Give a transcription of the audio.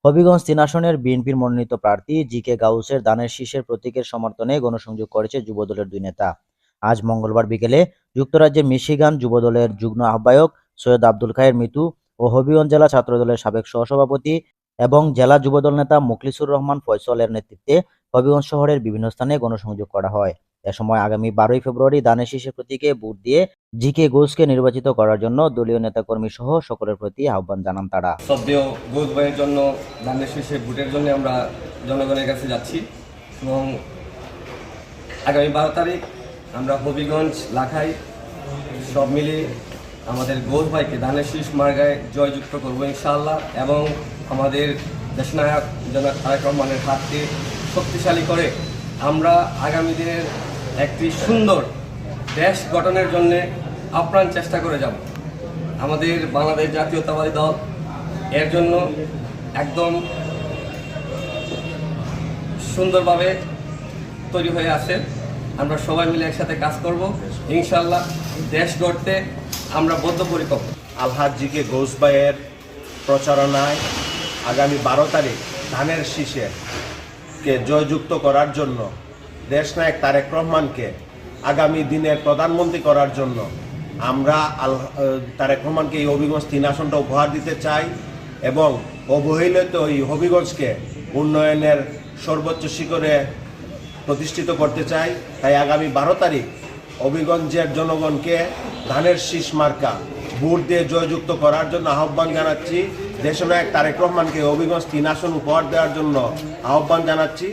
হবিগঞ্জ ৩ আসনের বিএনপির মনোনীত প্রার্থী জি.কে. গাউসের ধানের শীষের প্রতীকের সমর্থনে গণসংযোগ করেছে যুবদলের ২ নেতা। আজ মঙ্গলবার বিকেলে যুক্তরাজ্যের মিশিগান যুবদলের যুগ্ম আহ্বায়ক সৈয়দ আব্দুল খায়ের মিতু ও হবিগঞ্জ জেলা ছাত্রদলের সাবেক সহসভাপতি এবং জেলা যুবদল নেতা মুখলিসুর রহমান ফয়সলের নেতৃত্বে হবিগঞ্জ শহরের বিভিন্ন স্থানে গণসংযোগ করা হয়। এ সময় আগামী ১২ই ফেব্রুয়ারি ধানের শীষের প্রতীকে ভোট দিয়ে জি.কে. গাউসকে নির্বাচিত করার জন্য দলীয় নেতাকর্মী সহ সকলের প্রতি আহ্বান জানান তারা। শ্রদ্ধেয় গৌস ভাইয়ের জন্য ধানের শীষে ভোটের জন্য আমরা জনগণের কাছে যাচ্ছি এবং আগামী ১২ তারিখ আমরা হবিগঞ্জ লাখাই সব মিলে আমাদের গৌস ভাইকে ধানের শীষ মার্গায় জয়যুক্ত করবো ইনশাআল্লাহ এবং আমাদের দেশনায়ক জনাব তারেক রহমানের হাতকে শক্তিশালী করে আমরা আগামী দিনের একটি সুন্দর দেশ গঠনের জন্যে আপ্রাণ চেষ্টা করে যাব। আমাদের বাংলাদেশ জাতীয়তাবাদী দল এর জন্য একদম সুন্দরভাবে তৈরি হয়ে আছে। আমরা সবাই মিলে একসাথে কাজ করব ইনশাআল্লাহ। দেশ গড়তে আমরা বদ্ধপরিকর। আলহাজ জি.কে. গাউস ভাইয়ের প্রচারণায় আগামী ১২ তারিখ ধানের শীষে জয়যুক্ত করার জন্য দেশনায়ক তারেক রহমানকে আগামী দিনের প্রধানমন্ত্রী করার জন্য আমরা তারেক রহমানকে এই হবিগঞ্জ ৩ আসনটা উপহার দিতে চাই এবং অবহেলিত এই হবিগঞ্জকে উন্নয়নের সর্বোচ্চ শিখরে প্রতিষ্ঠিত করতে চাই। তাই আগামী ১২ তারিখ হবিগঞ্জের জনগণকে ধানের শীষ মার্কা ভোট দিয়ে জয়যুক্ত করার জন্য আহ্বান জানাচ্ছি। দেশনায়ক তারেক রহমানকে হবিগঞ্জ ৩ আসন উপহার দেওয়ার জন্য আহ্বান জানাচ্ছি।